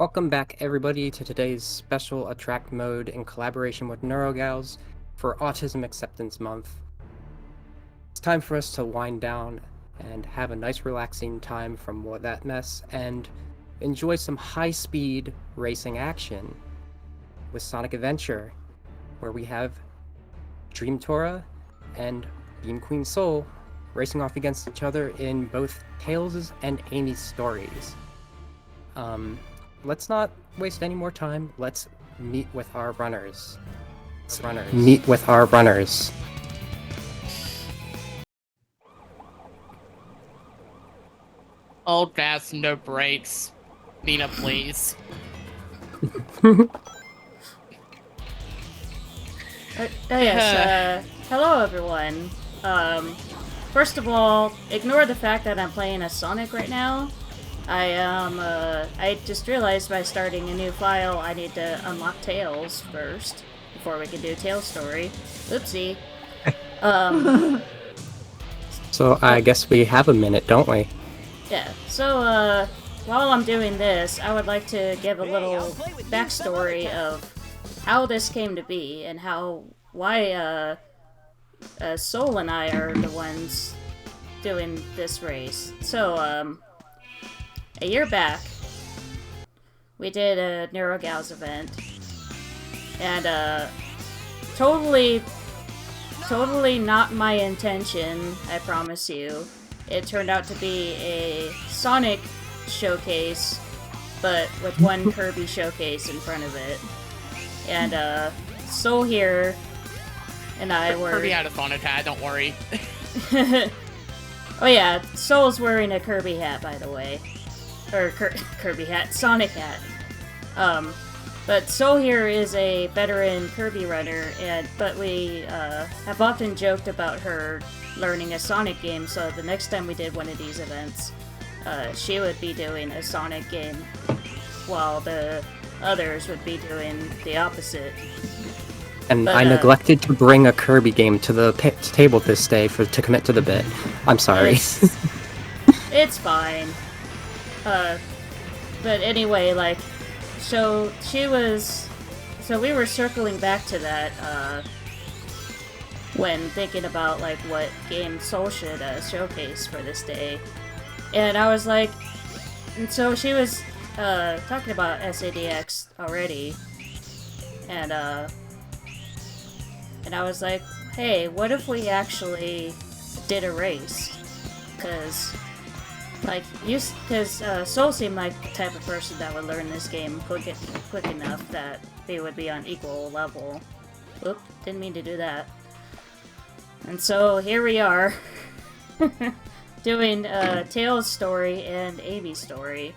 Welcome back, everybody, to today's special Attract mode in collaboration with Neurogals for Autism Acceptance Month. It's time for us to wind down and have a nice relaxing time from that mess and enjoy some high-speed racing action with Sonic Adventure, where we have DreamTora and BeamQueenSol racing off against each other in both Tails' and Amy's stories. Let's not waste any more time. Let's meet with our runners. Meet with our runners. All gas, no brakes. Nina, please. Yes, hello everyone. First of all, ignore the fact that I'm playing as Sonic right now. I just realized by starting a new file, I need to unlock Tails first, before we can do Tails story. Oopsie. So I guess we have a minute, don't we? Yeah, so, while I'm doing this, I would like to give a little backstory of how this came to be, and why Sol and I are the ones doing this race. So, a year back, we did a Neurogals event, and, totally not my intention, I promise you. It turned out to be a Sonic showcase, but with one Kirby showcase in front of it. And, Sol here and I were... Kirby had a Sonic hat, don't worry. Oh yeah, Sol's wearing a Kirby hat, by the way. Or Kirby hat, Sonic hat. But Sol here is a veteran Kirby runner, but we have often joked about her learning a Sonic game, so the next time we did one of these events, she would be doing a Sonic game, while the others would be doing the opposite. And I neglected to bring a Kirby game to the table this day to commit to the bit. I'm sorry. It's fine. But anyway, like, so we were circling back to that, when thinking about, like, what game Sol should, showcase for this day. And I was like, and so she was, talking about SADX already, and I was like, hey, what if we actually did a race? Because Sol seemed like the type of person that would learn this game quick enough that they would be on equal level. Oop, didn't mean to do that. And so here we are, doing Tails' story and Amy's story.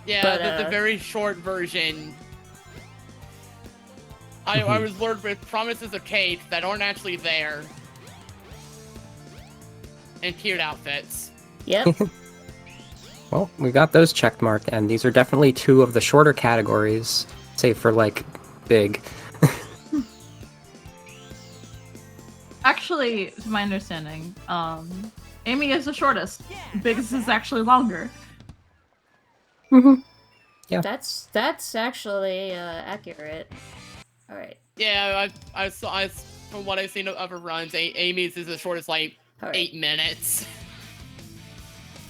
Yeah, but, the very short version. I was lured with promises of cake that aren't actually there. And cute outfits. Yep. Well, we got those check marked, and these are definitely two of the shorter categories, save for, like, big. Actually, to my understanding, Amy is the shortest. Biggest is actually longer. Mm-hmm. Yeah. That's actually accurate. All right. Yeah, I saw from what I've seen of other runs, Amy's is as short as like 8 minutes.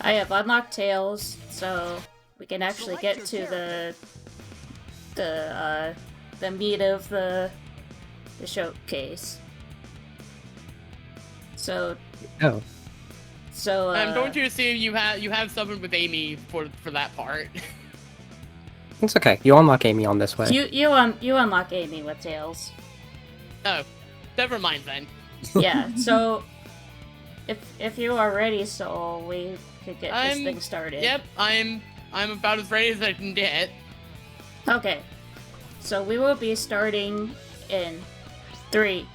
I have unlocked Tails, so we can actually get to the meat of the showcase. So. Oh. So. I'm going to assume you have someone with Amy for that part. It's okay. You unlock Amy on this way. You unlock Amy with Tails. Oh, never mind then. Yeah. So, if you are ready, Sol, we could get this thing started. Yep, I'm about as ready as I can get. Okay. So we will be starting in 3,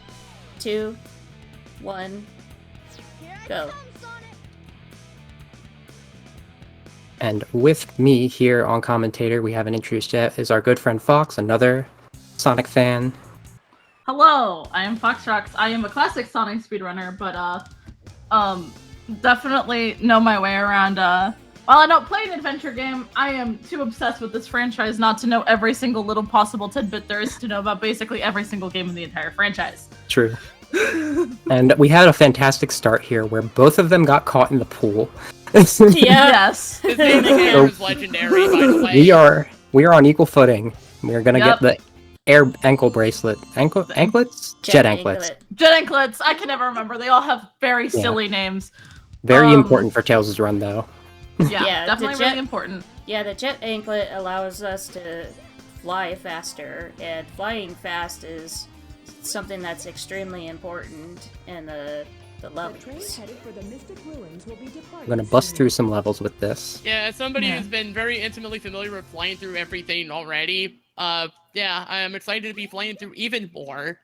2, 1, go. And with me here on commentator, we haven't introduced yet, is our good friend Fox, another Sonic fan. Hello, I am FawkesRocks. I am a classic Sonic speedrunner, but definitely know my way around While I don't play an adventure game, I am too obsessed with this franchise not to know every single little possible tidbit there is to know about basically every single game in the entire franchise. True. And we had a fantastic start here where both of them got caught in the pool. Yes. His name is legendary, by the way. We are on equal footing. We are gonna get the air ankle bracelet. Anklets? Jet anklets. Jet anklets. I can never remember. They all have very silly names. Very important for Tails' run, though. Yeah, definitely really important. Yeah, the jet anklet allows us to fly faster, and flying fast is something that's extremely important in the levels. I'm gonna bust through some levels with this. Yeah, as somebody who's been very intimately familiar with flying through everything already, yeah, I am excited to be flying through even more.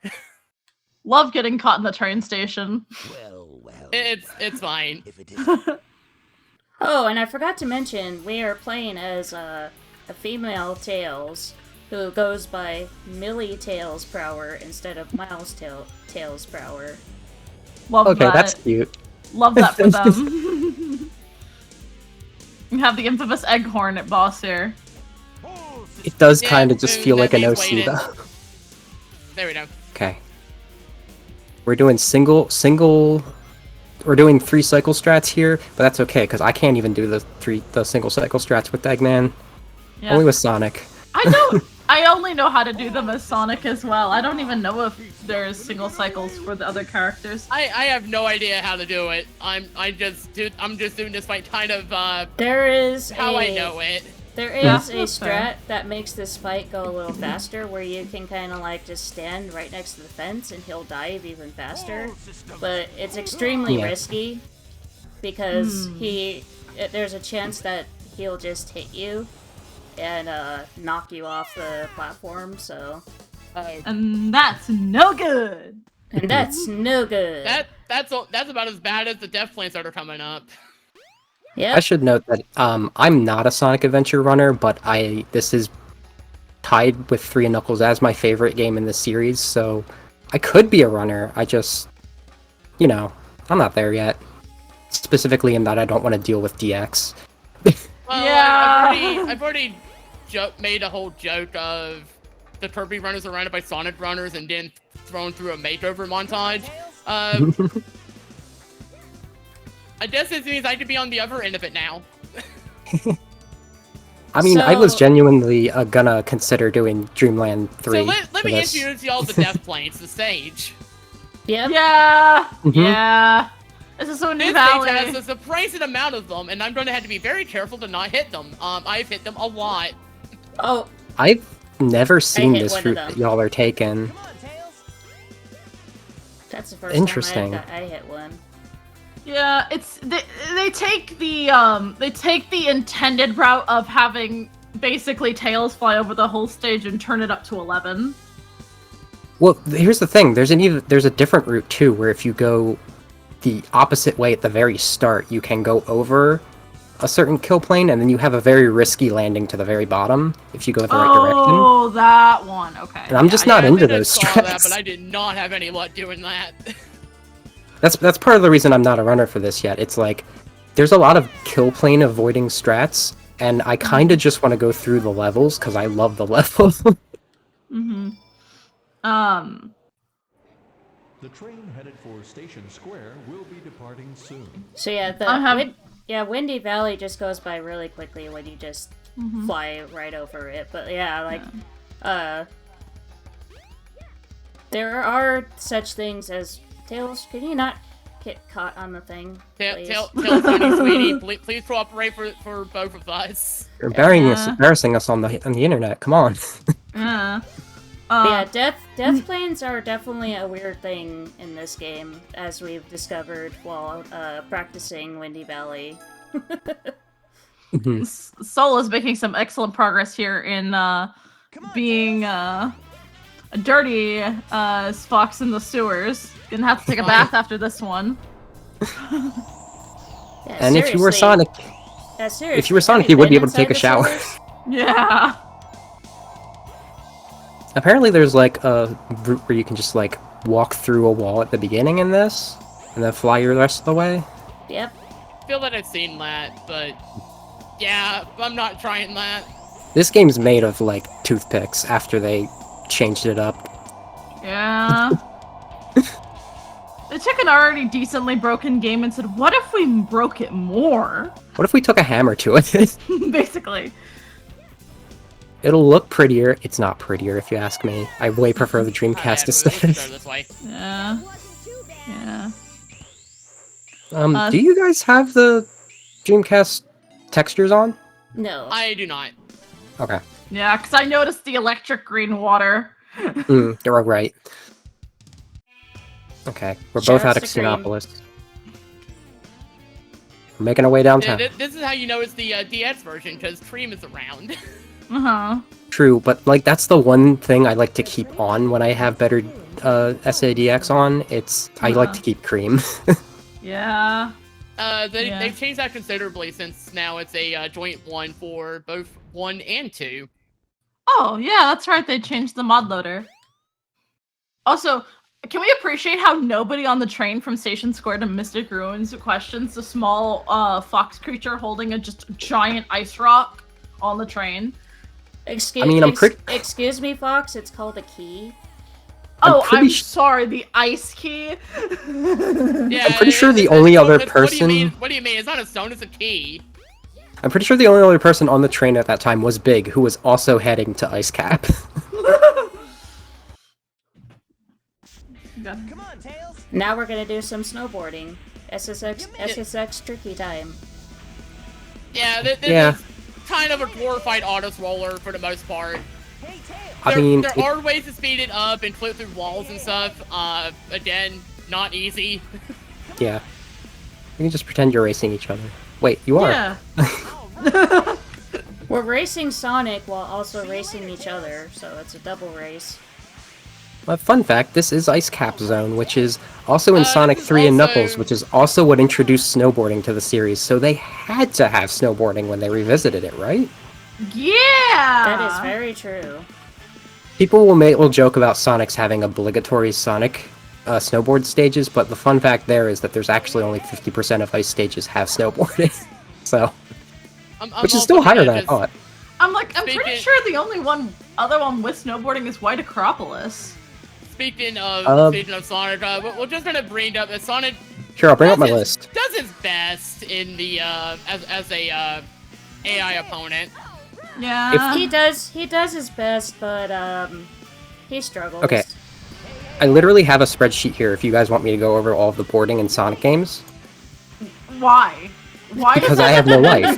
Love getting caught in the train station. It's fine. Oh, and I forgot to mention, we are playing as a female Tails who goes by Millie Tails Prower instead of Miles Tails Prower. Love that. Okay, that's cute. Love that for them. You have the infamous Egghorn at boss here. It does kind of just feel like an OC, though. There we go. Okay. We're doing we're doing 3 cycle strats here, but that's okay, because I can't even do the single cycle strats with Eggman. Yeah. Only with Sonic. I only know how to do them as Sonic as well. I don't even know if there's single cycles for the other characters. I have no idea how to do it. I'm just doing this fight kind of There is I know it. There is a strat that makes this fight go a little faster, where you can kind of like just stand right next to the fence and he'll dive even faster. But it's extremely risky because there's a chance that he'll just hit you and knock you off the platform. So, and that's no good. And that's no good. That's about as bad as the death plants that are coming up. Yeah. I should note that I'm not a Sonic Adventure runner, but this is tied with 3 Knuckles as my favorite game in the series, so I could be a runner. I just, I'm not there yet. Specifically in that I don't want to deal with DX. I've already made a whole joke of the Kirby runners surrounded by Sonic runners and then thrown through a makeover montage. I guess it means I could be on the other end of it now. I mean, I was genuinely gonna consider doing Dreamland 3. So let me introduce y'all to Death Planes, the stage. Yep. Yeah. Yeah. This is so new Valley. This stage has a surprising amount of them, and I'm going to have to be very careful to not hit them. I've hit them a lot. Oh. I've never seen this route that y'all are taking. That's the first Interesting. time I hit one. Yeah, they take the intended route of having basically Tails fly over the whole stage and turn it up to 11. Well, here's the thing. There's a different route too, where if you go the opposite way at the very start, you can go over a certain kill plane, and then you have a very risky landing to the very bottom if you go the right direction. Oh, that one. Okay. And I'm just not into those strats. That, but I did not have any luck doing that. That's part of the reason I'm not a runner for this yet. It's like, there's a lot of kill plane avoiding strats, and I kind of just want to go through the levels, because I love the levels. Mm-hmm. The train headed for Station Square will be departing soon. So yeah, Windy Valley just goes by really quickly when you just fly right over it. But yeah, there are such things as Tails. Can you not get caught on the thing, please? Tails, sweetie, please cooperate for both of us. You're embarrassing us on the internet. Come on. Yeah, death planes are definitely a weird thing in this game, as we've discovered while practicing Windy Valley. Sol is making some excellent progress here in being dirty as Fox in the sewers. Gonna have to take a bath after this one. Yeah, and if you were Sonic, you would be able to take a shower. Yeah. Apparently there's like a route where you can just like walk through a wall at the beginning in this, and then fly your rest of the way. Yep. I feel that I've seen that, but Yeah, I'm not trying that. This game's made of, like, toothpicks after they changed it up. Yeah. They took an already decently broken game and said, what if we broke it more? What if we took a hammer to it? Basically. It'll look prettier. It's not prettier, if you ask me. I way prefer the Dreamcast Let's aesthetic. go this way. Yeah. Yeah. Do you guys have the Dreamcast textures on? No. I do not. Okay. Yeah, because I noticed the electric green water. You're right. Okay, we're Shout both out of outs to Cream. Xenopolis. We're making our way downtown. This is how you know it's the DS version, because Cream is around. Uh-huh. True, but like that's the one thing I like to keep on when I have better SADX on. I like to keep Cream. Yeah. They've changed that considerably since now it's a joint one for both 1 and 2. Oh, yeah, that's right. They changed the mod loader. Also, can we appreciate how nobody on the train from Station Square to Mystic Ruins questions the small fox creature holding a just giant ice rock on the train? Excuse me, Fox. It's called a key. I'm sorry, the ice key? Yeah, I'm pretty sure the only other person... What do you mean? It's not a stone, it's a key. I'm pretty sure the only other person on the train at that time was Big, who was also heading to Ice Cap. Now we're gonna do some snowboarding. SSX tricky time. Yeah, this is kind of a glorified auto roller for the most part. There are ways to speed it up and flip through walls and stuff. Again, not easy. Yeah. You can just pretend you're racing each other. Wait, you are. Yeah. We're racing Sonic while also racing each other, so it's a double race. Fun fact, this is Ice Cap Zone, which is also in Sonic 3 and Knuckles, which is also what introduced snowboarding to the series, so they had to have snowboarding when they revisited it, right? Yeah! That is very true. People will joke about Sonic's having obligatory Sonic snowboard stages, but the fun fact there is that there's actually only 50% of ice stages have snowboarding, so... which is still higher than I thought. I'm pretty sure the only other one with snowboarding is White Acropolis. Speaking of Sonic, we're just gonna bring up that Sonic. Sure, I'll bring up my list. Does his best in the as a AI opponent. Yeah. He does his best, but he struggles. Okay. I literally have a spreadsheet here if you guys want me to go over all of the boarding in Sonic games. Why? Why? Because I have no life.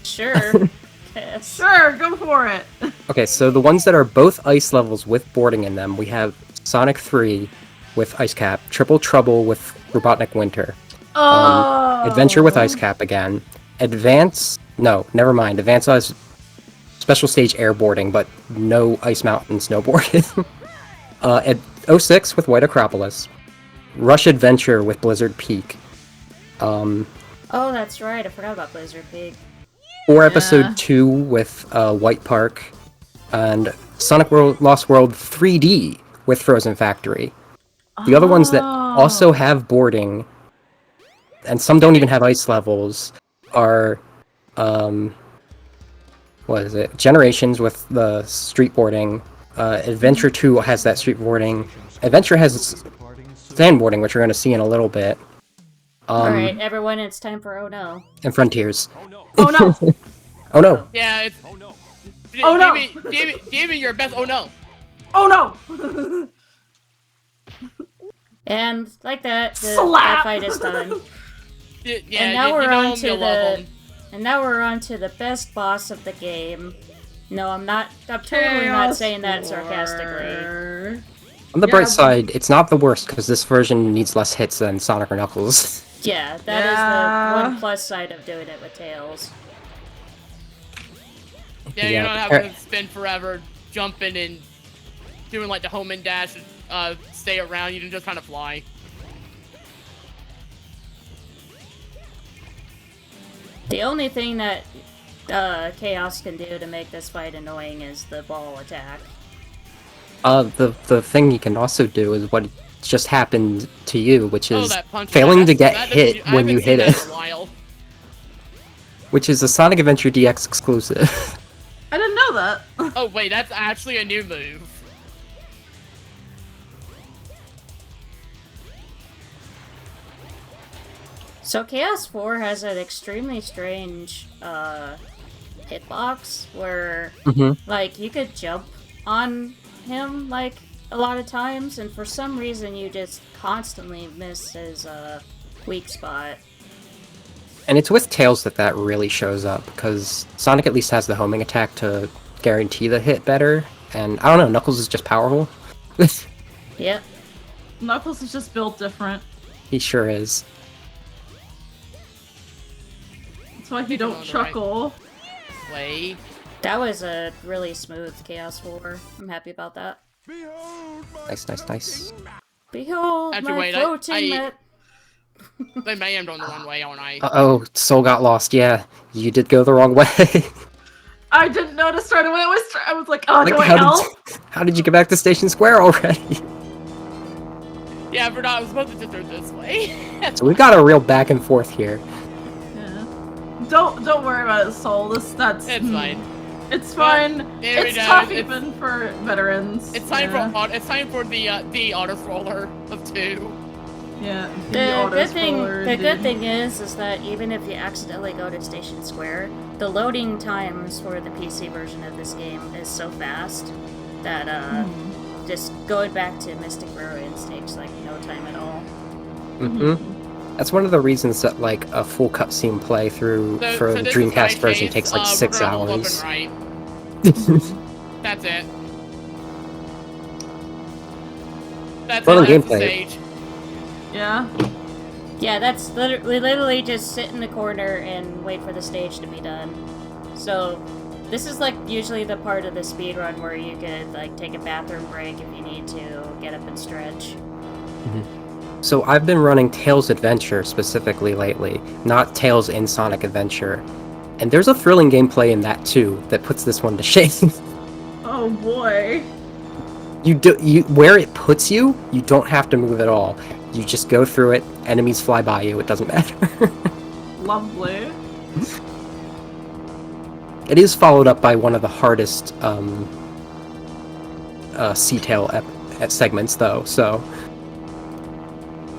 Sure. Yes. Sure, go for it. Okay, so the ones that are both ice levels with boarding in them, we have Sonic 3 with Ice Cap, Triple Trouble with Robotnik Winter, Adventure with Ice Cap again, Advance has special stage airboarding, but no Ice Mountain snowboarding. At 06 with White Acropolis, Rush Adventure with Blizzard Peak. Oh, that's right. I forgot about Blizzard Peak. Or Episode 2 with White Park, and Sonic Lost World 3D with Frozen Factory. The other ones that also have boarding, and some don't even have ice levels, are, Generations with the street boarding, Adventure 2 has that street boarding, Adventure has sandboarding, which we're going to see in a little bit. Alright, everyone, it's time for Oh No. And Frontiers. Oh no! Oh no! Yeah, it's... Oh no! Give me your best oh no! Oh no! And like that, the Slap! fight is done. Yeah, and now we're on to love him. And now we're on to the best boss of the game. No, I'm totally not saying that sarcastically. On the bright side, it's not the worst, because this version needs less hits than Sonic or Knuckles. Yeah, that is the one plus side of doing it with Tails. Yeah, you're not having to spend forever jumping and doing like the home and dash and stay around. You can just kind of fly. The only thing that Chaos can do to make this fight annoying is the ball attack. The thing he can also do is what just happened to you, which is that punch. failing to get That hit when you hit it. In a while. Which is a Sonic Adventure DX exclusive. I didn't know that. Oh wait, that's actually a new move. So Chaos 4 has an extremely strange hitbox where like you could jump on him like a lot of times, and for some reason you just constantly miss his weak spot. And it's with Tails that really shows up, because Sonic at least has the homing attack to guarantee the hit better, and I don't know, Knuckles is just powerful. Yep. Knuckles is just built different. He sure is. That's why he don't chuckle. Wait. That was a really smooth Chaos 4. I'm happy about that. Nice. Behold Actually, my wait, floating net. I may have gone the wrong way, aren't I? Uh-oh, Soul got lost, yeah. You did go the wrong way. I didn't notice right away. I was like, oh, Like, do I help? how did you get back to Station Square already? Yeah, I forgot I was supposed to just go this way. So we've got a real back and forth here. Yeah. Don't worry about it, Soul. It's fine. It's fine. There we It's go. tough even for veterans. It's time for the auto scroller of 2. Yeah. The good thing is that even if you accidentally go to Station Square, the loading times for the PC version of this game is so fast that just going back to Mystic Ruins takes like no time at all. That's one of the reasons that like a full cutscene playthrough for the Dreamcast version takes like 6 hours. Right. That's it. That's Fun it. gameplay. That's the stage. Yeah. Yeah, that's literally just sit in the corner and wait for the stage to be done. So this is like usually the part of the speedrun where you could like take a bathroom break if you need to get up and stretch. So I've been running Tails Adventure specifically lately, not Tails in Sonic Adventure. And there's a thrilling gameplay in that too that puts this one to shame. Oh boy. Where it puts you, you don't have to move at all. You just go through it, enemies fly by you, it doesn't matter. Lovely. It is followed up by one of the hardest Sea-Tail segments though, so...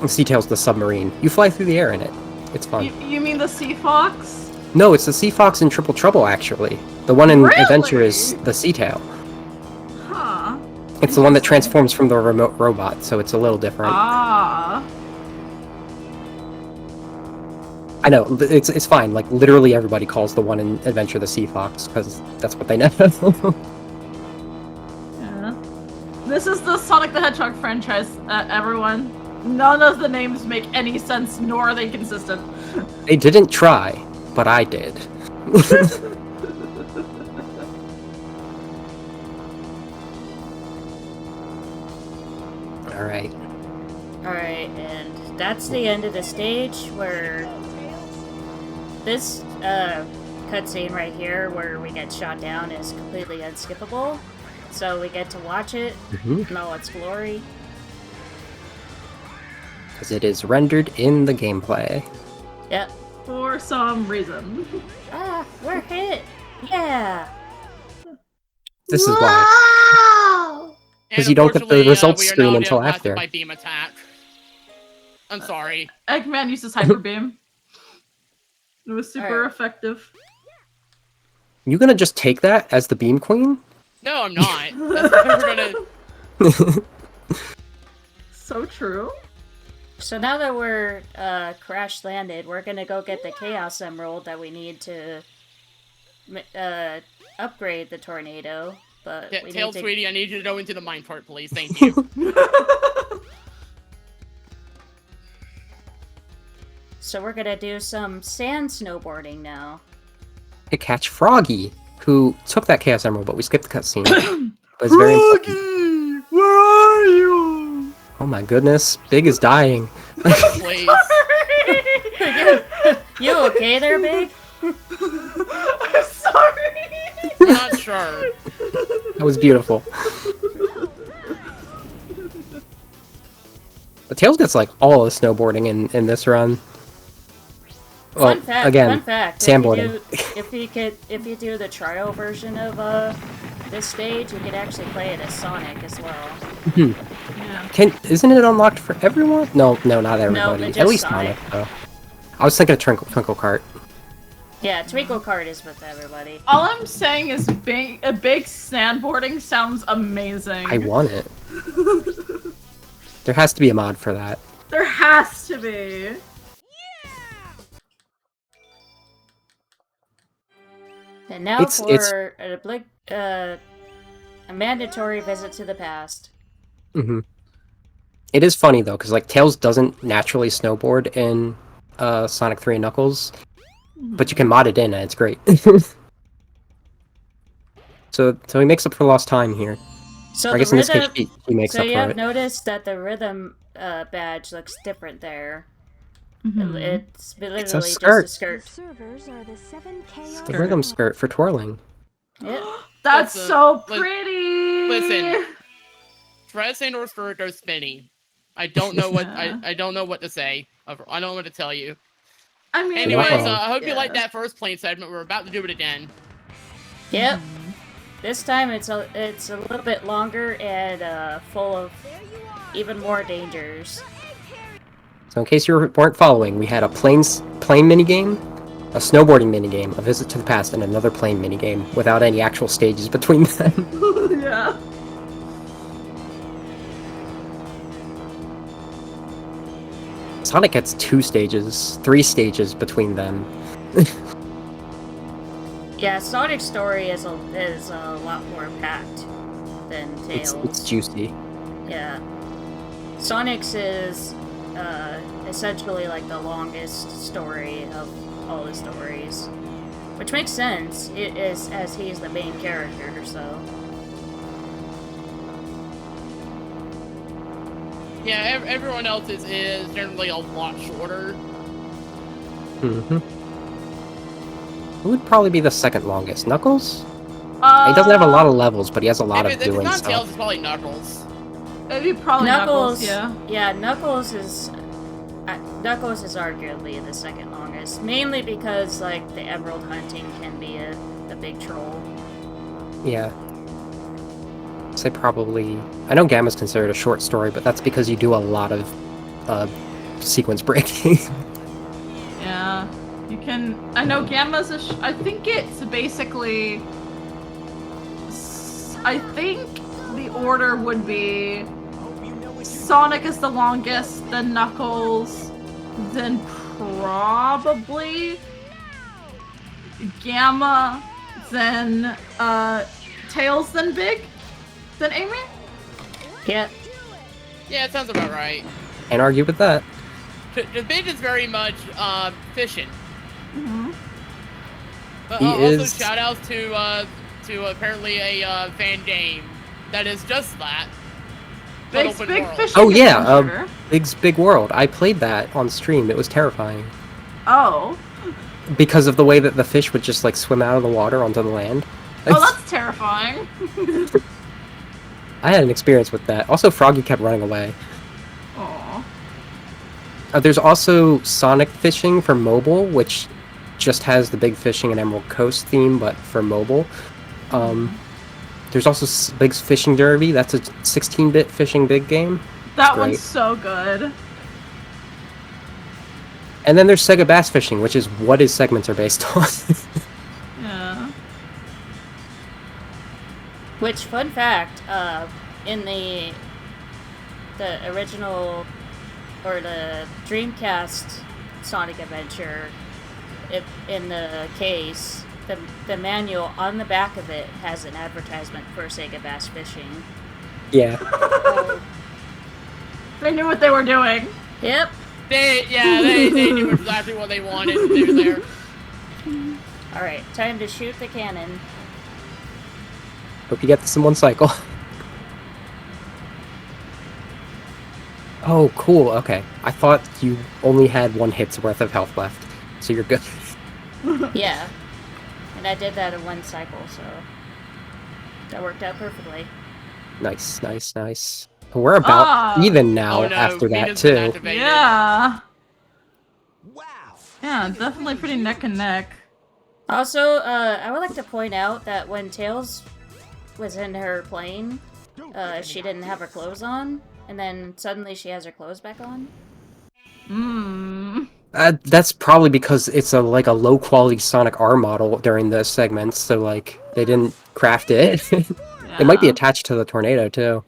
Sea-Tail's the submarine. You fly through the air in it. It's fun. You mean the Sea Fox? No, it's the Sea Fox in Triple Trouble, actually. The one in Adventure is the Sea-Tail. Huh. It's the one that transforms from the remote robot, so it's a little different. Ah. I know, it's fine. Like, literally everybody calls the one in Adventure the Sea Fox, because that's what they know. Yeah. This is the Sonic the Hedgehog franchise, everyone. None of the names make any sense, nor are they consistent. They didn't try, but I did. Alright. Alright, and that's the end of the stage where this cutscene right here where we get shot down is completely unskippable. So we get to watch it in all its glory. Because it is rendered in the gameplay. Yep. For some reason. Ah, we're hit! Yeah! This is why. Because you don't get the results screen until after. By beam attack. I'm sorry. Eggman uses Hyper Beam. It was super effective. You gonna just take that as the Beam Queen? No, I'm not. We're gonna... So true. So now that we're crash landed, we're gonna go get the Chaos Emerald that we need to upgrade the tornado. But yeah, we Tails, need to... sweetie, I need you to go into the mine part, please. Thank you. So we're gonna do some sand snowboarding now. To catch Froggy, who took that Chaos Emerald, but we skipped the cutscene. But it's very important. Where are you? Oh my goodness, Big is dying. Please. You okay there, Big? I'm sorry. I'm not sure. That was beautiful. But Tails gets like all the snowboarding in this run. Well, Fun fact. again, Fun fact. sandboarding. If you do the trial version of this stage, you could actually play it as Sonic as well. Yeah. Isn't it unlocked for everyone? No, not everybody. just At least Sonic. though. I was thinking of Twinkle Cart. Yeah, Twinkle Card is with everybody. All I'm saying is a big sandboarding sounds amazing. I want it. There has to be a mod for that. There has to be. And now It's- for a mandatory visit to the past. Mm-hmm. It is funny though, because like Tails doesn't naturally snowboard in Sonic 3 and Knuckles, but you can mod it in and it's great. So he makes up for lost time here. So Or I guess in this case he makes so up you for have it. noticed that the rhythm badge looks different there. Mhm. It's literally a just skirt. a skirt. Servers are the 7 chaos. The rhythm skirt for twirling. Yep. That's Listen, so li- pretty. listen. Dress and or skirt goes spinny. I don't know what Yeah. I don't know what to say. I don't know what to tell you. I mean, Anyways, wrong. I hope you yeah. liked that first plane segment. We're about to do it again. Yep. This time it's a little bit longer and full of even more dangers. So in case you weren't following, we had a plane minigame, a snowboarding minigame, a visit to the past, and another plane minigame without any actual stages between them. Yeah. Sonic gets 3 stages between them. Yeah, Sonic's story is a lot more packed than Tails. It's juicy. Yeah. Sonic's is essentially like the longest story of all the stories. Which makes sense, it is as he's the main character, so. Yeah, everyone else's is generally a lot shorter. Mm-hmm. Who would probably be the second longest? Knuckles? He doesn't have a lot of levels, but he has a lot If of it's doing not stuff. Tails, it's probably Knuckles. Maybe probably Knuckles. Yeah. Yeah, Knuckles is arguably the second longest. Mainly because, like, the emerald hunting can be a big troll. Yeah. Say probably... I know Gamma's considered a short story, but that's because you do a lot of sequence breaking. Yeah. You can. I know Gamma's I think it's basically. I think the order would be Sonic is the longest, then Knuckles, then probably Gamma, then Tails, then Big, then Amy? Yeah. Yeah, it sounds about right. Can't argue with that. The Big is very much fishing. Mm-hmm. He Also, is- shout outs to apparently a fan game that is just that. but Big open Big world. Fishing Oh yeah, Adventure. Big's Big World. I played that on stream. It was terrifying. Oh. Because of the way that the fish would just like swim out of the water onto the land. Oh, that's terrifying. I had an experience with that. Also, Froggy kept running away. Aw. There's also Sonic Fishing for mobile, which just has the Big Fishing and Emerald Coast theme, but for mobile. There's also Big's Fishing Derby. That's a 16-bit fishing big game. That Great. one's so good. And then there's Sega Bass Fishing, which is what his segments are based on. Yeah. Which, fun fact, in the original, or the Dreamcast Sonic Adventure, in the case, the manual on the back of it has an advertisement for Sega Bass Fishing. Yeah. They knew what they were doing. Yep. They knew exactly what they wanted to do there. Alright, time to shoot the cannon. Hope you get this in one cycle. Oh, cool. Okay. I thought you only had 1 hit's worth of health left, so you're good. Yeah. And I did that in 1 cycle, so that worked out perfectly. Nice, nice, nice. We're about even now Oh no, after that Mina's been too. activated. Yeah. Yeah, definitely pretty neck and neck. Also, I would like to point out that when Tails was in her plane, she didn't have her clothes on, and then suddenly she has her clothes back on. Hmm. That's probably because it's like a low quality Sonic R model during the segments, so like they didn't craft it. It might be Yeah. attached to the tornado too.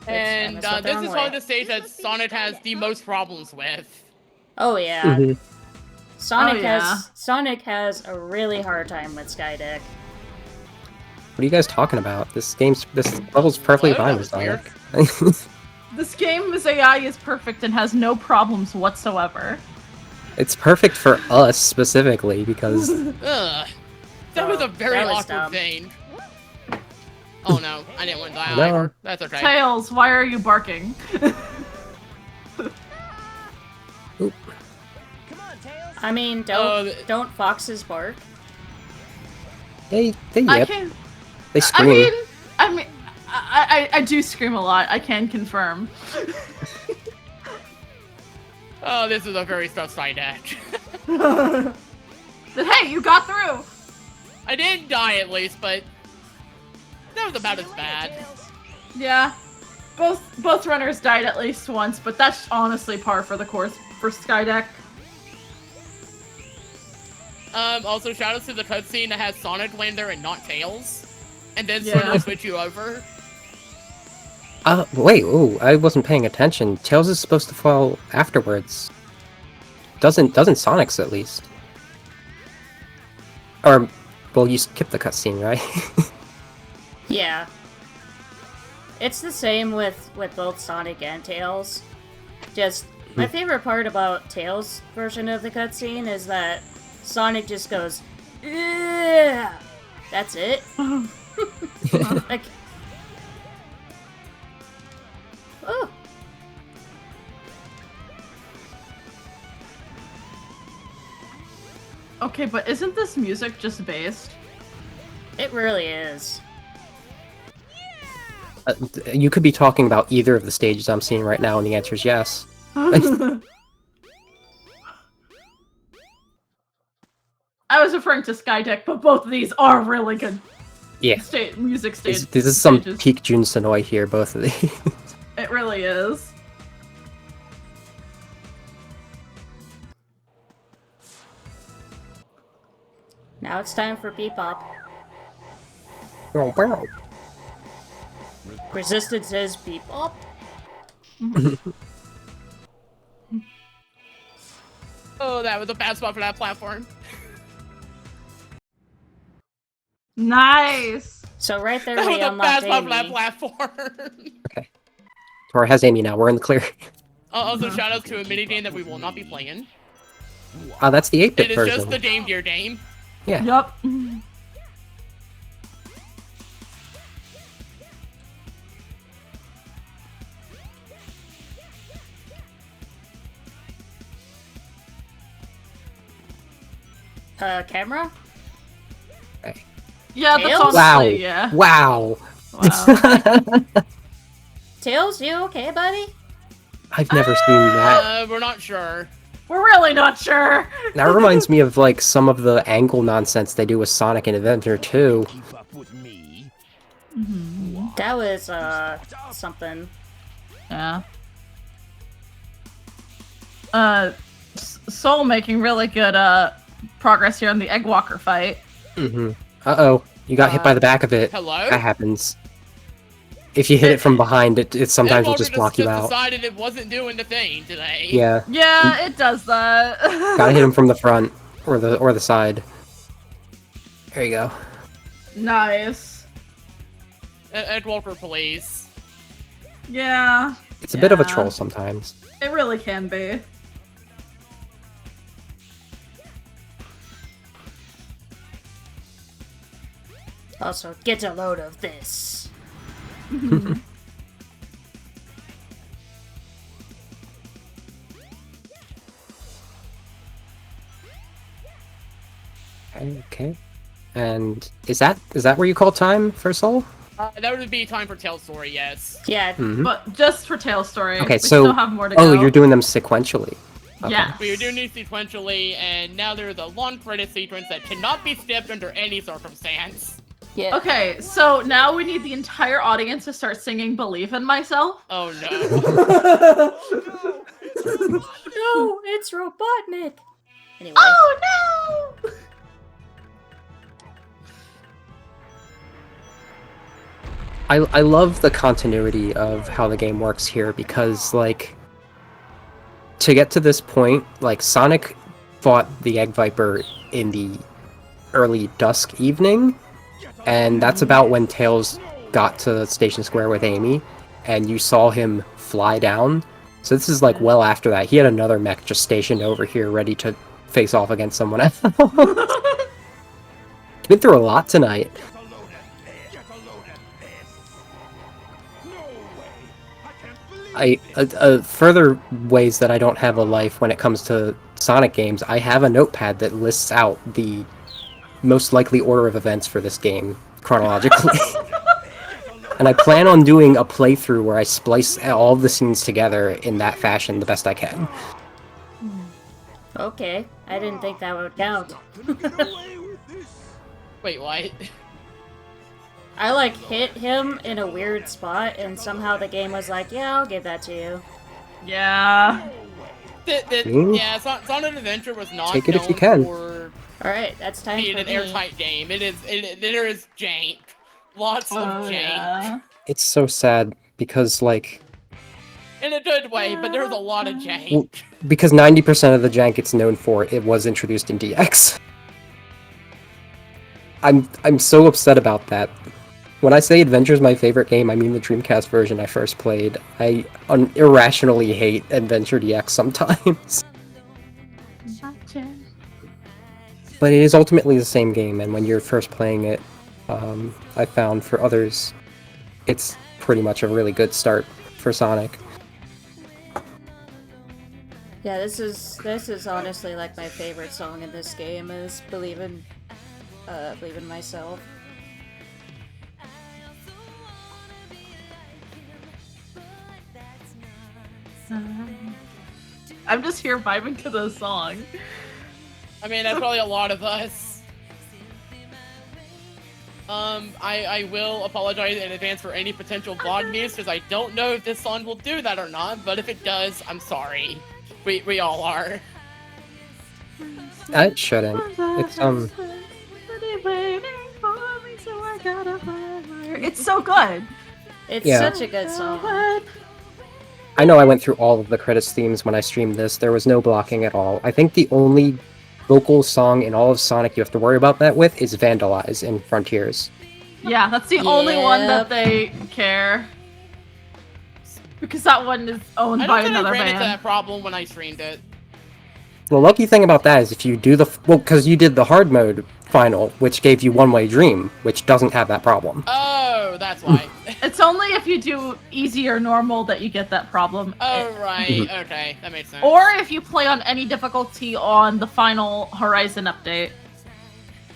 And missed what this they're is on probably way. the stage that Sonic has the most problems with. Oh yeah. Mhm. Sonic has a really hard time with Skydeck. What are you guys talking about? This level's perfectly Whoa, fine that with was Sonic. This game's AI is perfect and has no problems whatsoever. It's perfect for us specifically because Ugh. That was a very that was awkward dumb. thing. Oh no, I didn't want to die No. either. That's okay. Tails, why are you barking? I mean, Oh, don't foxes bark? they I yip, can. they scream. I do scream a lot. I can confirm. Oh, this is a very tough side act. But hey, you got through. I didn't die at least, but that was about as bad. Yeah, both runners died at least once, but that's honestly par for the course for Skydeck. Also shoutouts to the cutscene that has Sonic land there and not Tails, and then Yeah. suddenly switch you over. Wait, ooh, I wasn't paying attention. Tails is supposed to fall afterwards. Doesn't Sonic's at least. Or, well, you skipped the cutscene, right? Yeah. It's the same with both Sonic and Tails. Just, my favorite part about Tails' version of the cutscene is that Sonic just goes, "Ugh." That's it. Like, oh. Okay, but isn't this music just based? It really is. You could be talking about either of the stages I'm seeing right now, and the answer is yes. I was referring to Skydeck, but both of these are really good Yeah. music stage. This is some stages. peak Jun Senoi here, both of these. It really is. Now it's time for Bebop. Resistance is Bebop. Oh, that was a bad spot for that platform. Nice. So right there That we was a bad unlocked spot for that Amy. platform. Okay. Tor has Amy now, we're in the clear. Also, shoutouts to a minigame that we will not be playing. That's the 8-bit It is version. just the Dame Dear Dame. Yeah. Yup. Camera? Okay. Yeah, that's Tails? honestly, Wow. yeah. Wow. Wow. Tails, you okay, buddy? I've never seen that. We're not sure. We're really not sure. That reminds me of like some of the angle nonsense they do with Sonic and Adventure 2. That was, something. Yeah. Soul making really good, progress here on the Eggwalker fight. Mm-hmm. Uh-oh. You got hit by the back of it. Hello? That happens. If you hit it from behind, it sometimes will Eggwalker just block you out. decided it wasn't doing the thing today. Yeah. Yeah, it does that. Gotta hit him from the front. Or the side. There you go. Nice. Eggwalker, please. Yeah. It's a bit of a Yeah. troll sometimes. It really can be. Also, get a load of this. Okay. And is that where you call time for Soul? That would be time for Tail's story, yes. Yeah. But just for Tail's story. Okay, we so still have more to go. oh, you're doing them sequentially. Okay. Yeah. We were doing these sequentially, and now there's a long credit sequence that cannot be skipped under any circumstance. Yeah. Okay, so now we need the entire audience to start singing "Believe in Myself." Oh no. No, it's Robotnik. Anyway. Oh no! I love the continuity of how the game works here because, like, to get to this point, like, Sonic fought the Egg Viper in the early dusk evening, and that's about when Tails got to Station Square with Amy, and you saw him fly down. So this is, like, well after that. He had another mech just stationed over here ready to face off against someone else. Been through a lot tonight. Further ways that I don't have a life when it comes to Sonic games, I have a notepad that lists out the most likely order of events for this game chronologically. And I plan on doing a playthrough where I splice all the scenes together in that fashion the best I can. Okay, I didn't think that would count. Wait, what? I like hit him in a weird spot, and somehow the game was like, "Yeah, I'll give that to you." Yeah. Yeah, Sonic Adventure was not Take it if you known can. for All right, that's time being for an me. airtight game. There is jank. Lots of jank. Yeah. It's so sad because, like, In a good way, but there's a lot of jank. well, because 90% of the jank it's known for, it was introduced in DX. I'm so upset about that. When I say Adventure's my favorite game, I mean the Dreamcast version I first played. I irrationally hate Adventure DX sometimes. But it is ultimately the same game, and when you're first playing it, I found for others, it's pretty much a really good start for Sonic. Yeah, this is honestly like my favorite song in this game is Believe in Myself. I'm just here vibing to the song. I mean, that's probably a lot of us. I will apologize in advance for any potential vlog news, because I don't know if this song will do that or not, but if it does, I'm sorry. We all are. It shouldn't. It's, It's so good. It's Yeah. such a good song. I know I went through all of the credits themes when I streamed this. There was no blocking at all. I think the only vocal song in all of Sonic you have to worry about that with is Vandalize in Frontiers. Yeah, that's the only one Yep. that they care. Because that one is owned I by don't think I another ran into band. that problem when I streamed it. The lucky thing about that is if you do because you did the hard mode final, which gave you One-Way Dream, which doesn't have that problem. Oh, that's why. It's only if you do easy or normal that you get that problem. Oh, right. Okay, that makes sense. Or if you play on any difficulty on the final Horizon update,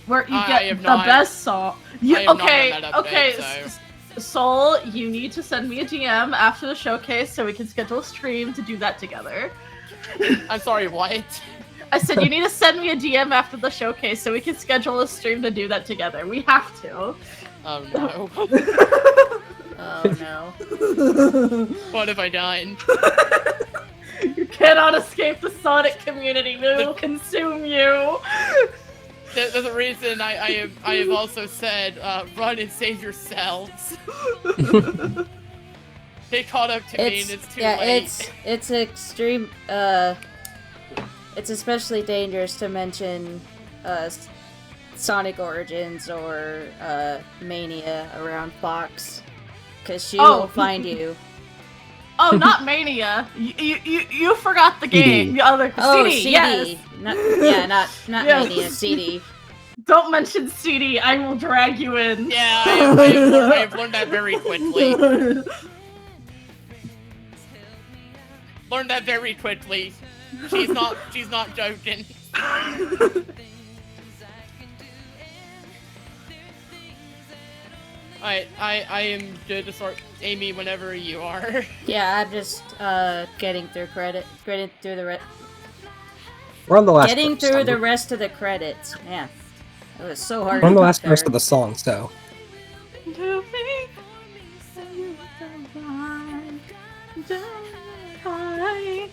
where you I get have the not- best song. You, I have not okay, done that update, okay, so- Soul, you need to send me a DM after the showcase so we can schedule a stream to do that together. I'm sorry, what? I said you need to send me a DM after the showcase so we can schedule a stream to do that together. We have to. Oh no. Oh no. What have I done? You cannot escape the Sonic community. We will consume you. There's a reason I have also said, run and save yourselves. They caught up to me and it's too late. It's extreme. It's especially dangerous to mention Sonic Origins or Mania around Fox, because she will find you. Oh, not Mania. You forgot the game. The other Oh, CD. CD. Yes. Not Yes. Mania. CD. Don't mention CD. I will drag you in. Yeah, I have learned that very quickly. Learned that very quickly. She's not joking. I am good to start Amy whenever you are. Yeah, I'm just getting through the We're on the last getting verse, through so the rest of the credits. Man, it was so hard. we're on to the last get verse there. of the song, so To think that you survive, die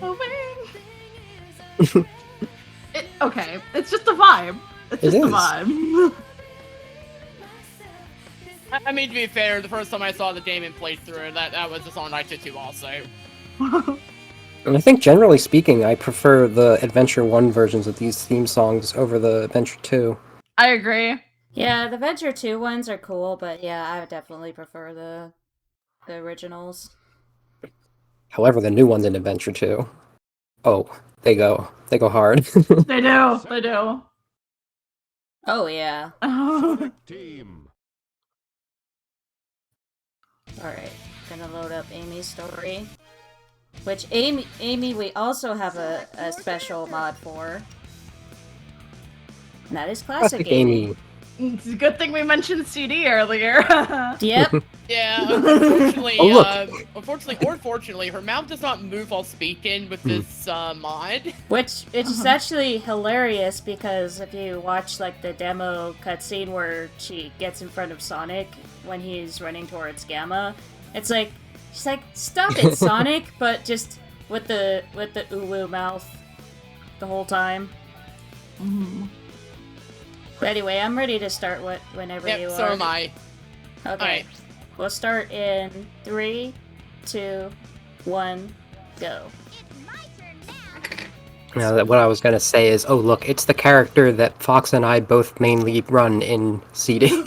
away. Okay, it's just a vibe. It's It just a is. vibe. I mean, to be fair, the first time I saw the Damon playthrough, that was a song I took to also. And I think generally speaking, I prefer the Adventure 1 versions of these theme songs over the Adventure 2. I agree. Yeah, the Venture 2 ones are cool, but yeah, I would definitely prefer the originals. However, the new ones in Adventure 2, oh, they go hard. They do. They do. Oh yeah. Sonic Team. Alright, gonna load up Amy's story. Which Amy we also have a special mod for. And that is Classic Amy. It's a good thing we mentioned CD earlier. Yep. Yeah, unfortunately, Oh, look. unfortunately or fortunately, her mouth does not move while speaking with this mod. Which is actually hilarious because if you watch like the demo cutscene where she gets in front of Sonic when he's running towards Gamma, it's like she's like, "Stop it, Sonic!" but just with the uwu mouth the whole time. But anyway, I'm ready to start whenever you Yep, are. so am I. Okay. Alright. We'll start in 3, 2, 1, go. Now, what I was going to say is, oh look, it's the character that Fox and I both mainly run in CD.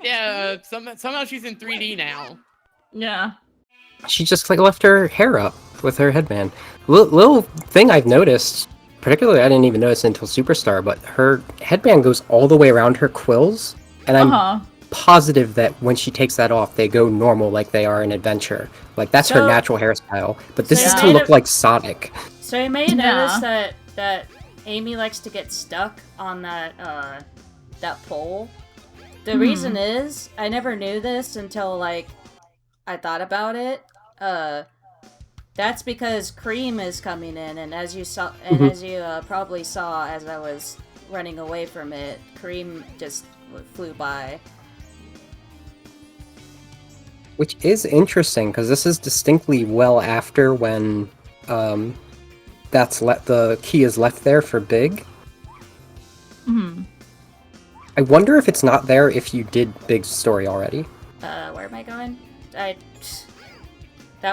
Yeah, somehow she's in 3D now. Yeah. She just like left her hair up with her headband. Little thing I've noticed, particularly I didn't even notice it until Superstar, but her headband goes all the way around her quills, and I'm positive that when she takes that off, they go normal like they are in Adventure. Like that's her So- natural hairstyle. But this so is you to made look it- like Sonic. So you may notice that Amy likes to get stuck on that pole. The reason is I never knew this until like I thought about it. That's because Cream is coming in, and as you saw, and as you probably saw as I was running away from it, Cream just flew by. Which is interesting, because this is distinctly well after when the key is left there for Big. I wonder if it's not there if you did Big's story already. Where am I going? That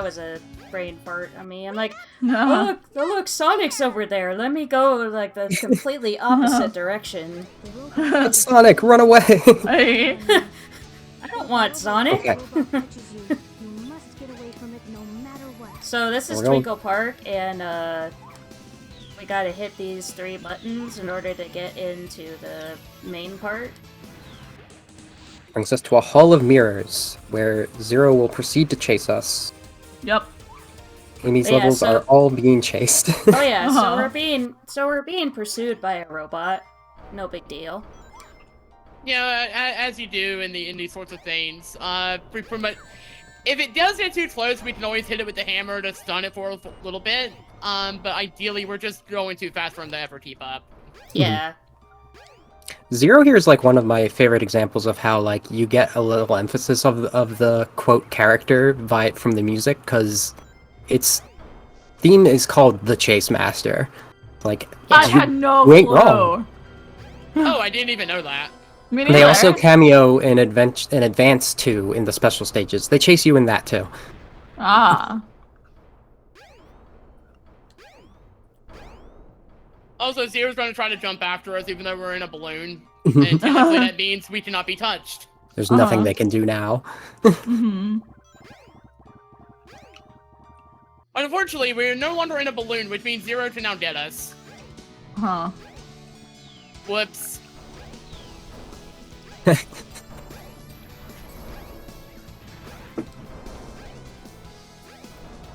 was a brain fart on me. I'm like, oh look, Sonic's over there. Let me go like the completely opposite direction. It's Sonic, run away! Hey. I don't want Sonic. Okay. So this is We're going- Twinkle Park, and we gotta hit these 3 buttons in order to get into the main part. Brings us to a hall of mirrors, where Zero will proceed to chase us. Yep. Amy's Yeah, levels so- are all being chased. Oh yeah, so Uh-huh. we're being pursued by a robot. No big deal. Yeah, as you do in these sorts of things. Pretty much, if it does get too close, we can always hit it with the hammer to stun it for a little bit. But ideally, we're just going too fast for him to ever keep up. Yeah. Zero here is like one of my favorite examples of how like you get a little emphasis of the quote character from the music, because its theme is called the Chase Master. Like I you- had no you ain't clue. wrong. Oh, I didn't even know that. Me They neither. also cameo in Advance 2 in the special stages. They chase you in that too. Ah. Also, Zero's going to try to jump after us, even though we're in a balloon. And technically, that means we cannot be touched. There's nothing they can do now. Unfortunately, we're no longer in a balloon, which means Zero can now get us. Huh. Whoops.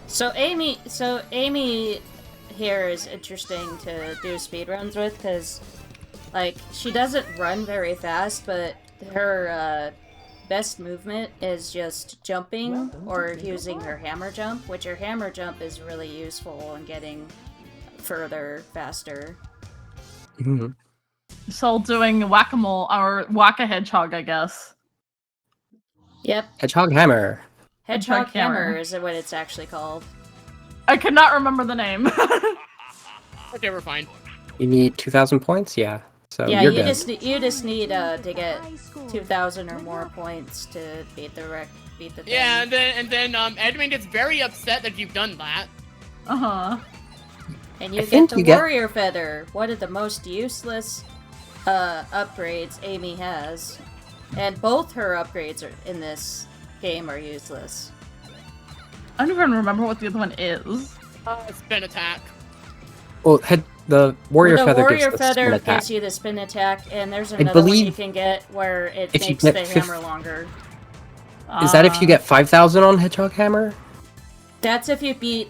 So Amy here is interesting to do speedruns with, because Like, she doesn't run very fast, but her best movement is just jumping or using her hammer jump, which her hammer jump is really useful in getting further faster. Mhm. Sol doing whack-a-mole, or whack-a-hedgehog, I guess. Yep. Hedgehog hammer. Hedgehog hammer. hammer is what it's actually called. I could not remember the name. Okay, we're fine. You need 2,000 points? Yeah. So Yeah, you're you good. just need to get 2,000 or more points to beat the thing. Yeah, and then Edwin gets very upset that you've done that. Uh-huh. And you I get think the you get- warrior feather, one of the most useless upgrades Amy has. And both her upgrades in this game are useless. I don't even remember what the other one is. Spin attack. Well, the warrior The feather warrior gives the spin feather attack. gives you the spin attack, and there's another one you can get where it if you makes the get hammer longer. Is that if you get 5,000 on hedgehog hammer? That's if you beat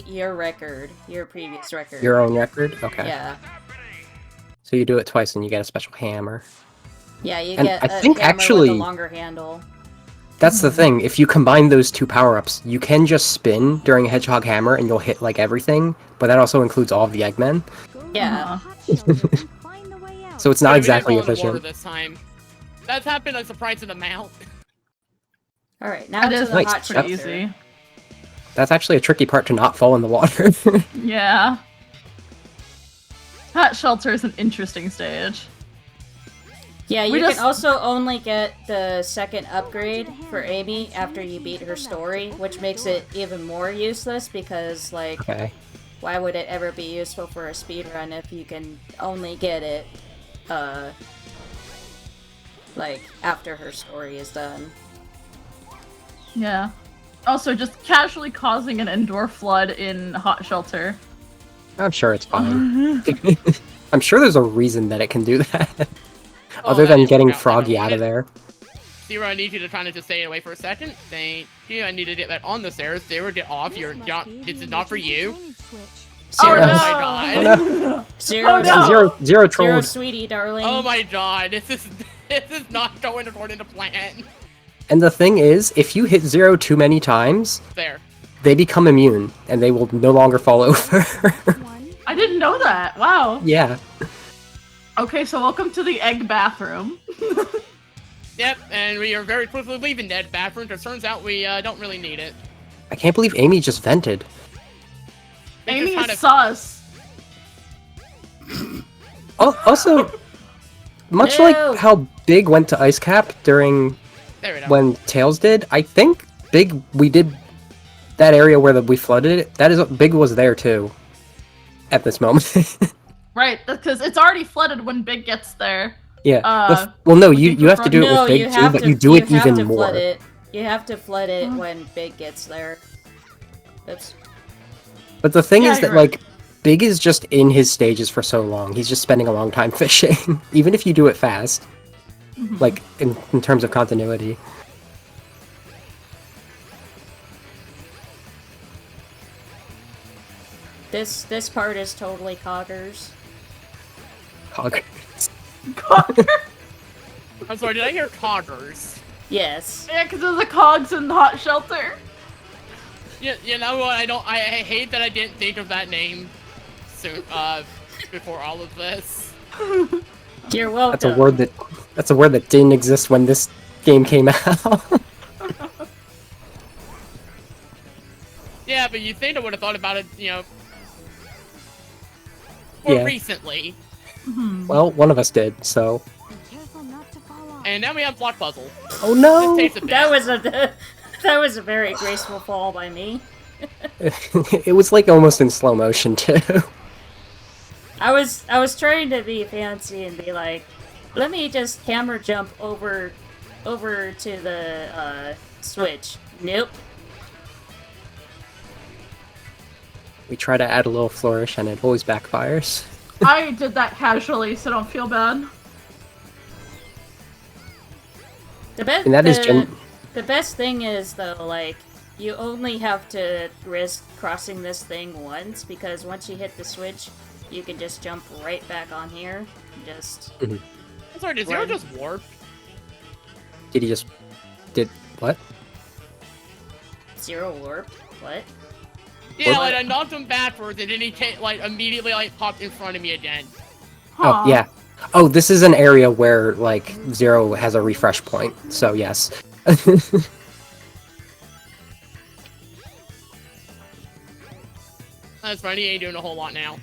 your record, your previous record. Your own record? Okay. Yeah. So you do it twice and you get a special hammer. Yeah, you And get I a think hammer actually- with a longer handle. That's the thing. If you combine those two power-ups, you can just spin during a hedgehog hammer and you'll hit like everything, but that also includes all of the Eggmen. Yeah. So it's not Yeah, we didn't exactly fall in the water efficient. this time. That's happened a surprising amount. Alright, now That to is the nice. hot pretty shelter. easy. That's actually a tricky part to not fall in the water. Yeah. Hot shelter is an interesting stage. Yeah, We you just- can also only get the second upgrade for Amy after you beat her story, which makes it even more useless because, like, Okay. why would it ever be useful for a speedrun if you can only get it, like, after her story is done? Yeah. Also, just casually causing an indoor flood in hot shelter. I'm sure it's fine. I'm sure there's a reason that it can do that. Oh, Other I than didn't getting forget that Froggy one. out of there. Zero, I need you to try to just stay away for a second. Thank you. I need to get that on the stairs. Zero, get off. You're not. This is not for you. Zero, Oh, my no. god. Oh, no. Zero, Oh, no. Zero Zero, trolled. sweetie, darling. Oh my god. This is not going according to plan. And the thing is, if you hit Zero too many times, There. they become immune, and they will no longer fall over. I didn't know that. Wow. Yeah. Okay, so welcome to the egg bathroom. Yep, and we are very quickly leaving that bathroom because turns out we don't really need it. I can't believe Amy just vented. We Amy just kind is of- sus. Also, much No. like how Big went to Ice Cap during There we go. when Tails did, I think Big, we did that area where we flooded it. That is, Big was there too. At this moment. Right, because it's already flooded when Big gets there. Yeah. Well, no, you have to do it No, with Big you too, have but to, you do it have even to more. Flood it. You have to flood it when Big gets there. Oops. But the thing Yeah, is that, you're right. like, Big is just in his stages for so long. He's just spending a long time fishing, even if you do it fast. Like, in terms of continuity. This part is totally Coggers. Hog. I'm sorry, did I hear coggers? Yes. Yeah, because of the cogs in the hot shelter. You know what? I hate that I didn't think of that name soon. Before all of this. You're welcome. That's a word that didn't exist when this game came out. Yeah, but you think I would have thought about it, you know, more Yeah. recently. Well, one of us did, so. And now we have block puzzle. Oh no! This takes a bit. That was a very graceful fall by me. It was like almost in slow motion too. I was trying to be fancy and be like, let me just hammer jump over to the switch. Nope. We try to add a little flourish and it always backfires. I did that casually, so don't feel bad. And that is the best thing is though, like, you only have to risk crossing this thing once, because once you hit the switch, you can just jump right back on here. Just. I'm sorry, did Zero Run. just warp? Did he just... Did... What? Zero warp? What? Yeah, What? like I knocked him backwards, and then he immediately popped in front of me again. Huh. Oh, yeah. Oh, this is an area where, like, Zero has a refresh point, so yes. That's right, he ain't doing a whole lot now.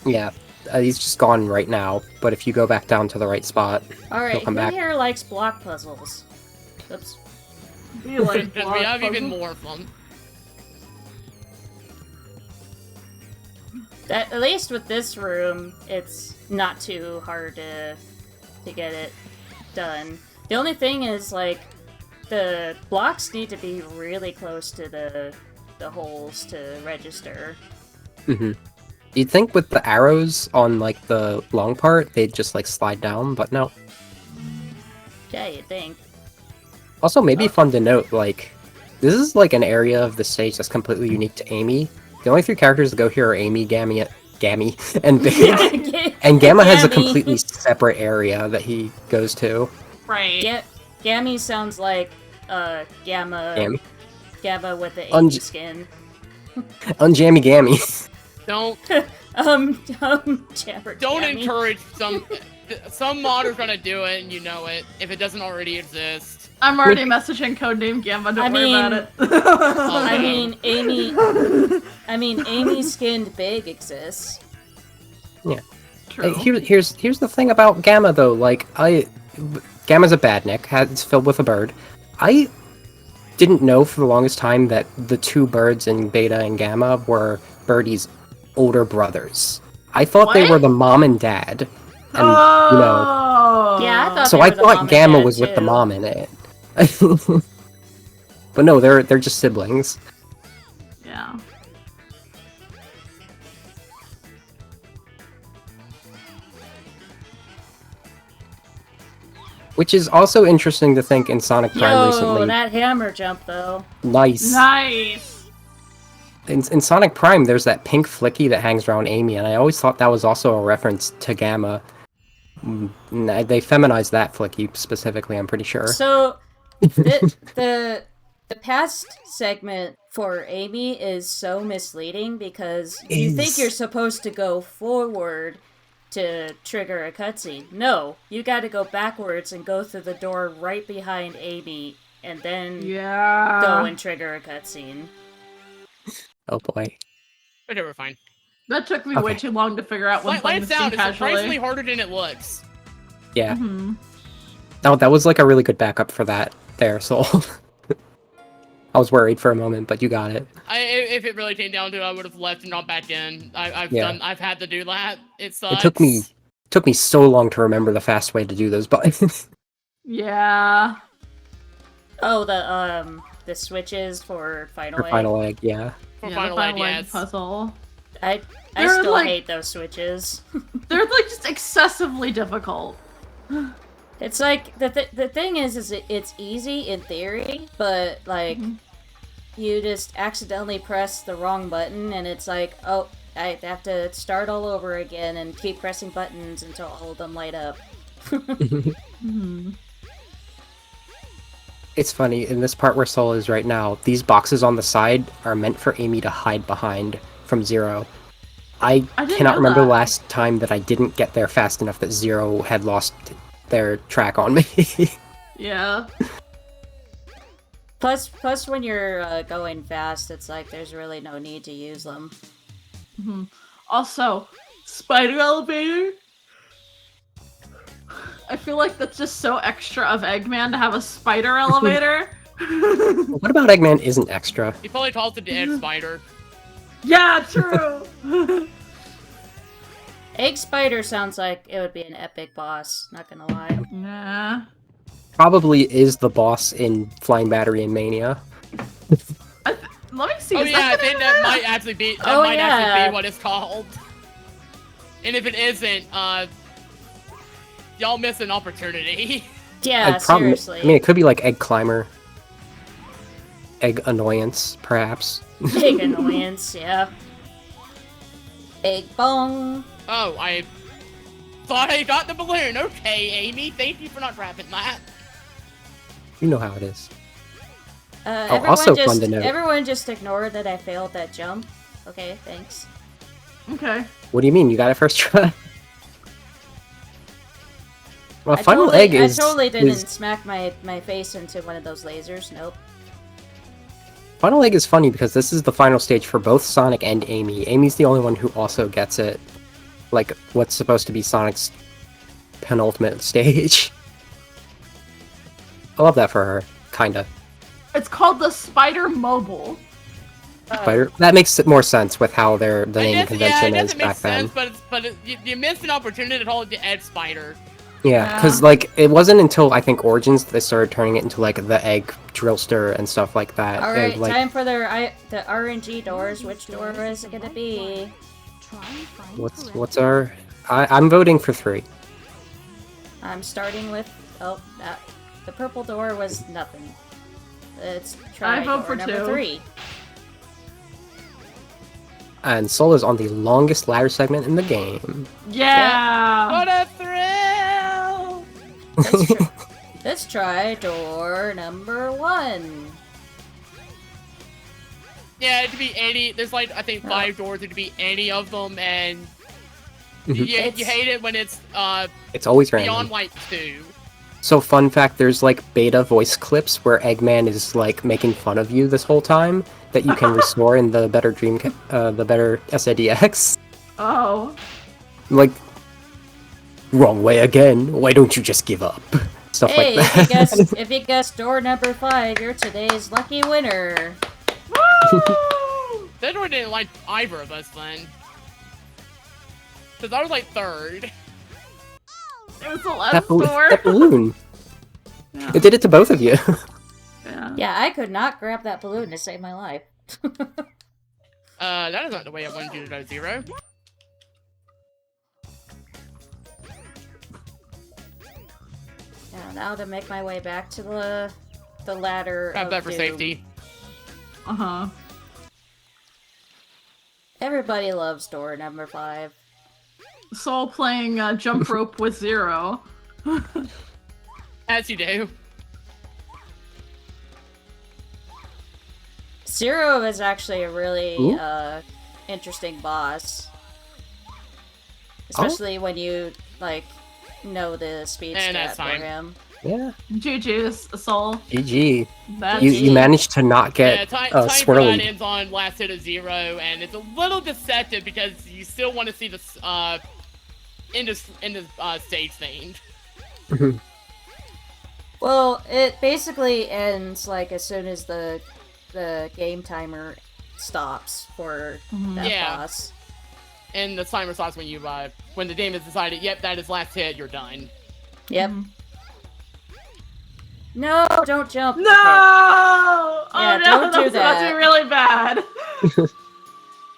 Yeah, he's just gone right now, but if you go back down to the right spot, Alright, he'll come who back. here likes block puzzles? Oops. Be like Because we have even puzzle. more of them. At least with this room, it's not too hard to get it done. The only thing is, like, the blocks need to be really close to the holes to register. Mm-hmm. You'd think with the arrows on, like, the long part, they'd just, like, slide down, but no. Yeah, you'd think. Also, maybe fun to note, like, this is, like, an area of the stage that's completely unique to Amy. The only 3 characters that go here are Amy, Gammy, and Big. And Gamma has a Gammy. completely separate area that he goes to. Right. Gammy sounds like Gamma Gammy? Gamma with the Unj- Amy skin. Unjammy Gammy. Don't Jabber don't Gammy. encourage some modder's gonna do it, and you know it if it doesn't already exist. I'm already messaging codename Gamma. Don't worry about it. I mean, Amy skinned Big exists. Yeah. True. Here's the thing about Gamma, though. Like, Gamma's a badnik. It's filled with a bird. I didn't know for the longest time that the 2 birds in Beta and Gamma were Birdie's older brothers. I thought they What? were the mom and dad. And, Oh. you know, Yeah, I thought so they I were the mom thought and Gamma dad, was with the too. mom in it. But no, they're just siblings. Yeah. Which is also interesting to think in Sonic Prime Yo, recently. that hammer jump though. Nice. Nice. In Sonic Prime, there's that pink flicky that hangs around Amy, and I always thought that was also a reference to Gamma. They feminized that flicky specifically, I'm pretty sure. So the past segment for Amy is so misleading because you think Is. you're supposed to go forward to trigger a cutscene. No, you got to go backwards and go through the door right behind Amy, and then Yeah. go and trigger a cutscene. Oh boy. Whatever, fine. That took me way Okay. too long to figure out when playing Lights this game out is surprisingly casually. harder than it looks. Yeah. Mhm. Oh, that was like a really good backup for that there, Soul. I was worried for a moment, but you got it. If it really came down to it, I would have left and not back in. I've had to do that. It sucks. It took me so long to remember the fast way to do those buttons. Yeah. Oh, the switches for Final For Egg. Final Egg, yeah. For Yeah, Final the Egg, Final Egg yes. puzzle. I They're still like- hate those switches. They're like just excessively difficult. It's like the thing is it's easy in theory, but like you just accidentally press the wrong button, and it's like, oh, I have to start all over again and keep pressing buttons until all of them light up. It's funny, in this part where Soul is right now, these boxes on the side are meant for Amy to hide behind from Zero. I didn't cannot know remember that. the last time that I didn't get there fast enough that Zero had lost their track on me. Yeah. Plus when you're going fast, it's like there's really no need to use them. Also, spider elevator. I feel like that's just so extra of Eggman to have a spider elevator. What about Eggman isn't extra? He probably calls it the Egg Spider. Yeah, true. Egg Spider sounds like it would be an epic boss, not gonna lie. Nah. Probably is the boss in Flying Battery and Mania. Let me see. Oh is yeah, I that think gonna- that might actually be Oh, actually yeah. be what it's called. And if it isn't, y'all miss an opportunity. Yeah, seriously. I mean, it could be like Egg Climber. Egg Annoyance, perhaps. Big annoyance, yeah. Egg bong. Oh, I thought I got the balloon. Okay, Amy, thank you for not grabbing that. You know how it is. Everyone just ignore that I failed that jump. Okay, thanks. Okay. What do you mean? You got it first try? Well, I final egg is. I totally didn't smack my face into one of those lasers. Nope. Final egg is funny because this is the final stage for both Sonic and Amy. Amy's the only one who also gets it. Like, what's supposed to be Sonic's penultimate stage. I love that for her. Kinda. It's called the Spider Mobile. Spider. That makes more sense with how the naming convention is back then. But you missed an opportunity to call it the Ed Spider. Yeah, because like it wasn't until I think Origins that they started turning it into like the egg drillster and stuff like that. All right, and, like, time for the RNG doors. Which door is it gonna be? What's our? I'm voting for 3. I'm starting with the purple door was nothing. Let's try I vote for number 2. 3. And Sol is on the longest ladder segment in the game. Yeah. What a thrill! Let's try door number 1. Yeah, it could be any. There's like I think 5 doors. It could be any of them, and you hate it when it's always random. beyond like 2. So fun fact, there's like beta voice clips where Eggman is like making fun of you this whole time that you can restore in the better the better SIDX. Oh. Like, wrong way again. Why don't you just give up? Stuff like that. If you guessed door number 5, you're today's lucky winner. Woo! That door didn't like either of us then, because I was like 3rd. It was the last door. That balloon. Yeah. It did it to both of you. Yeah, I could not grab that balloon to save my life. That is not the way I wanted you to go, Zero. Now to make my way back to the ladder. Have that for doom. safety. Uh-huh. Everybody loves door number 5. Sol playing jump rope with Zero. As you do. Zero is actually a really interesting boss. Especially when you, like, know the speed stat for him. Yeah. GG's, Sol. GG. That's You managed to not get time for that swirly. ends on last hit of 0, and it's a little deceptive because you still want to see the stage thing. Well, it basically ends like as soon as the game timer stops for that boss. And the timer stops when you when the game has decided, yep, that is last hit, you're done. Yep. No, don't jump. No! Okay. Oh Yeah, no, don't do that's about to that. be really bad.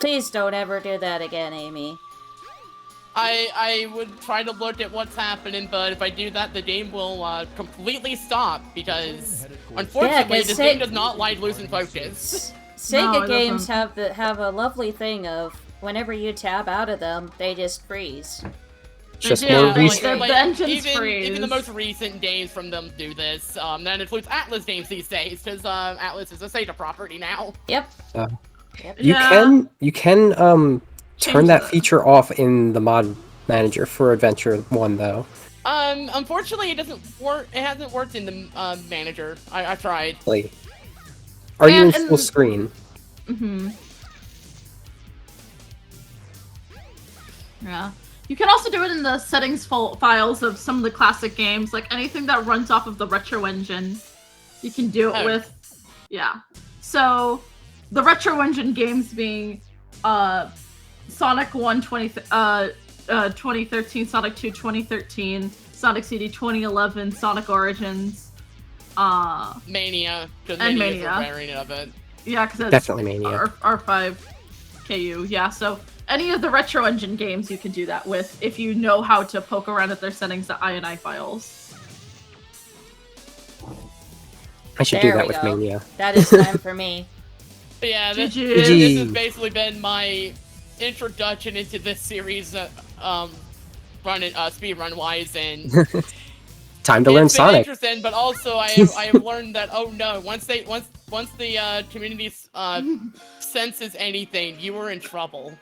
Please don't ever do that again, Amy. I would try to look at what's happening, but if I do that, the game will completely stop because, unfortunately, this game does not like losing focus. Sega games have a lovely thing of whenever you tab out of them, they just freeze. Just Yeah, more like, the engines even freeze. the most recent games from them do this. That includes Atlas games these days, because Atlas is a Sega property now. Yep. You can turn that feature off in the mod manager for Adventure 1 though. Unfortunately, it doesn't work. It hasn't worked in the manager. I tried. Like, are you in full screen? Yeah. You can also do it in the settings files of some of the classic games, like anything that runs off of the Retro Engine. You can do it with, So, the Retro Engine games being Sonic 1 2013, Sonic 2 2013, Sonic CD 2011, Sonic Origins, Mania, because and Mania is a Mania. variant of it. Yeah, because it's Definitely Mania. R5 KU. Yeah, so any of the Retro Engine games you can do that with if you know how to poke around at their settings, the INI files. I should do that with Mania. That is time for me. But yeah, this GG. has basically been my introduction into this series, speedrun wise, and Time to learn it's been Sonic. interesting. But also, I have learned that once the community senses anything, you are in trouble.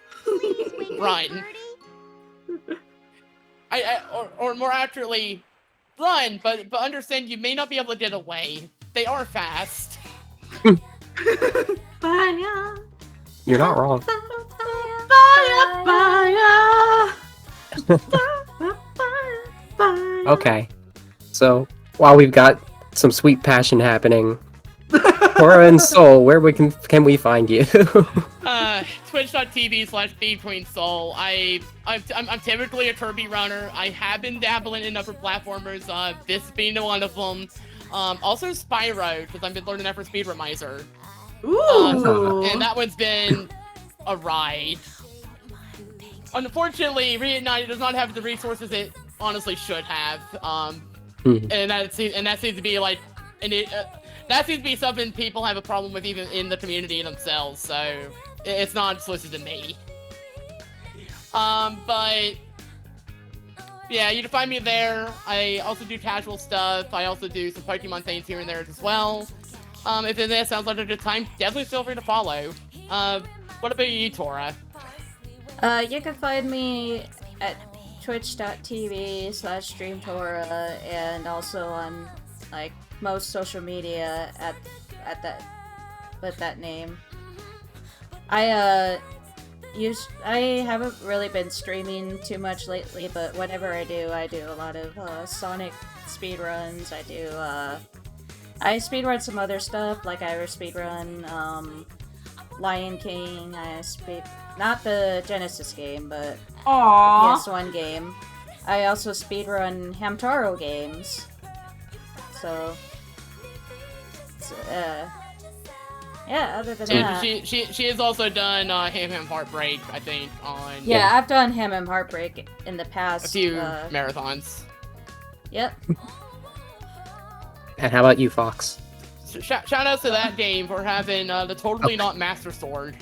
Run. Or more accurately, run, but understand you may not be able to get away. They are fast. You're not wrong. Okay, so while we've got some sweet passion happening, Tora and Soul, where can we find you? Twitch.tv/BeamQueenSol. I'm typically a Kirby runner. I have been dabbling in other platformers, this being one of them. Also Spyro, because I've been learning that for Speedrunmizer. Ooh. And that one's been a ride. Unfortunately, Reignited does not have the resources it honestly should have. And that seems to be like, that seems to be something people have a problem with even in the community themselves. So it's not exclusive to me. But yeah, you can find me there. I also do casual stuff. I also do some Pokemon things here and there as well. If this sounds like a good time, definitely feel free to follow. What about you, Tora? You can find me at twitch.tv/DreamTora and also on like most social media at that with that name. I haven't really been streaming too much lately, but whenever I do a lot of Sonic speedruns. I speedrun some other stuff, like I speedrun Lion King. Not the Genesis game, but the PS1 game. I also speedrun Hamtaro games. So, yeah, other than that. She has also done Ham Ham Heartbreak, I think, on... Yeah, I've done Ham Ham Heartbreak in the past. A few marathons. Yep. And how about you, Fox? Shout out to that game for having the totally not Master Sword.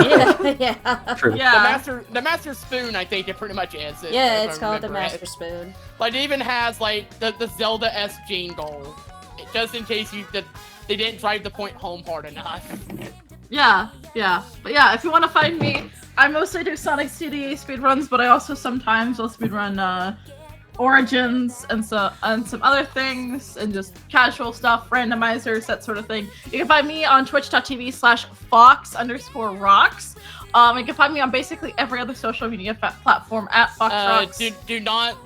Yeah. True. Yeah. The Master Spoon, I think it pretty much is. Yeah, it's called the Master Spoon. Like, it even has, like, the Zelda-esque jingle. Just in case they didn't drive the point home hard enough. Yeah. But yeah, if you want to find me, I mostly do Sonic CDA speedruns, but I also sometimes will speedrun Origins and some other things, and just casual stuff, randomizers, that sort of thing. You can find me on twitch.tv/Fawkes_rocks. You can find me on basically every other social media platform at FawkesRocks. Do not,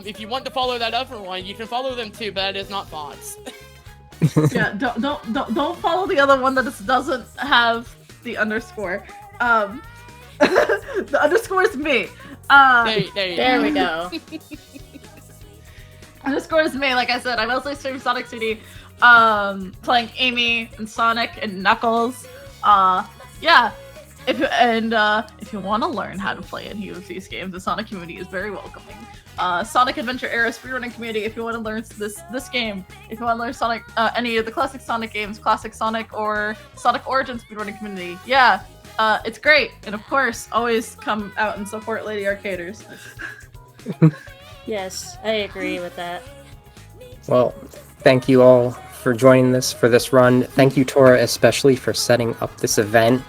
if you want to follow that other one, you can follow them too, but that is not Fox. Yeah, don't follow the other one that doesn't have the underscore. The underscore is me. There we go. Underscore is me, like I said. I mostly stream Sonic CD, playing Amy and Sonic and Knuckles. Yeah. If you want to learn how to play any of these games, the Sonic community is very welcoming. Sonic Adventure Era speedrunning community. If you want to learn this game, if you want to learn Sonic, any of the classic Sonic games, classic Sonic or Sonic Origins speedrunning community. Yeah. It's great, and of course, always come out and support Lady Arcaders. Yes, I agree with that. Well, thank you all for joining us for this run. Thank you, Tora, especially for setting up this event.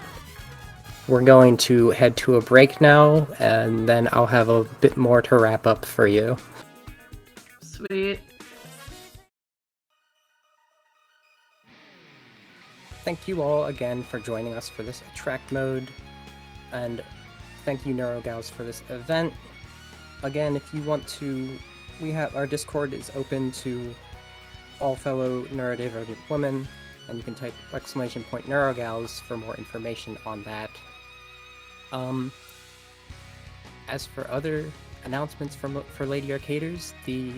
We're going to head to a break now, and then I'll have a bit more to wrap up for you. Sweet. Thank you all again for joining us for this attract mode, and thank you, Neurogals, for this event. Again, if you want to, our Discord is open to all fellow neurodivergent women, and you can type !Neurogals for more information on that. As for other announcements for Lady Arcaders, the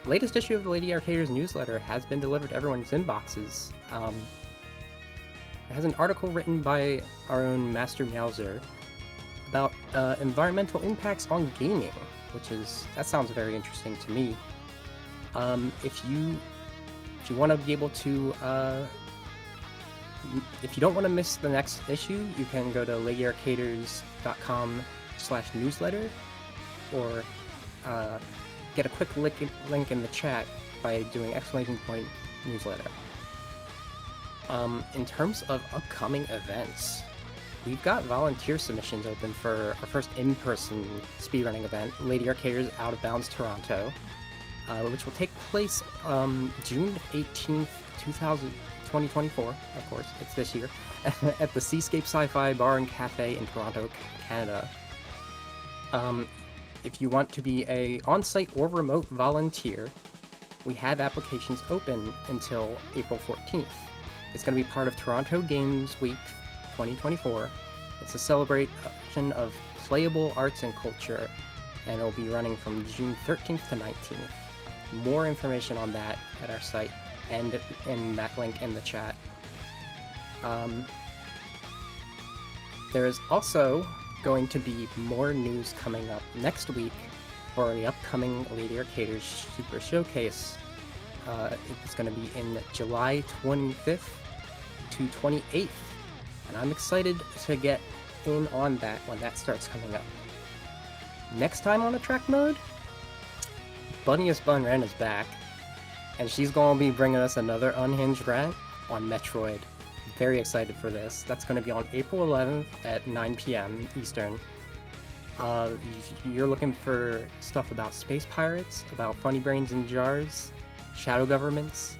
latest issue of the Lady Arcaders newsletter has been delivered to everyone's inboxes. It has an article written by our own Master Meowser about environmental impacts on gaming, that sounds very interesting to me. If you want to be able to if you don't want to miss the next issue, you can go to ladyarcaders.com/newsletter, or get a quick link in the chat by doing !newsletter. In terms of upcoming events, we've got volunteer submissions open for our first in-person speedrunning event, Lady Arcaders Out of Bounds Toronto, which will take place June 18th, 2024, of course, it's this year, at the Seascape Sci-Fi Bar and Cafe in Toronto, Canada. If you want to be a on-site or remote volunteer, we have applications open until April 14th. It's going to be part of Toronto Games Week 2024. It's a celebration of playable arts and culture, and it'll be running from June 13th to 19th. More information on that at our site and in that link in the chat. There is also going to be more news coming up next week for the upcoming Lady Arcaders Super Showcase. It's going to be in July 25th to 28th, and I'm excited to get in on that when that starts coming up. Next time on Attract Mode, Bunniest Bun Ren is back, and she's going to be bringing us another unhinged rant on Metroid. Very excited for this. That's going to be on April 11th at 9 p.m. Eastern. You're looking for stuff about space pirates, about funny brains in jars, shadow governments,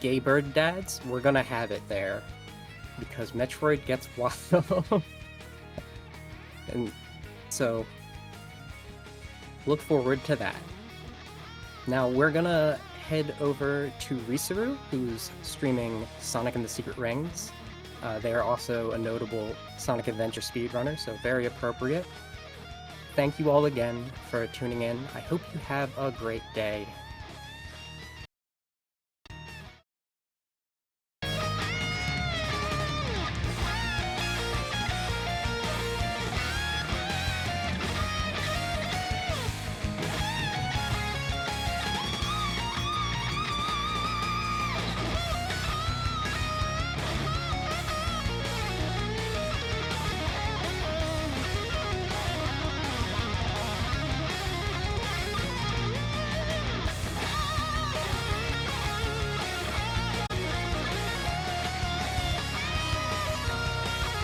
gay bird dads? We're gonna have it there, because Metroid gets wild. And so, look forward to that. Now we're gonna head over to Risaru, who's streaming Sonic and the Secret Rings. They are also a notable Sonic Adventure speedrunner, so very appropriate. Thank you all again for tuning in. I hope you have a great day.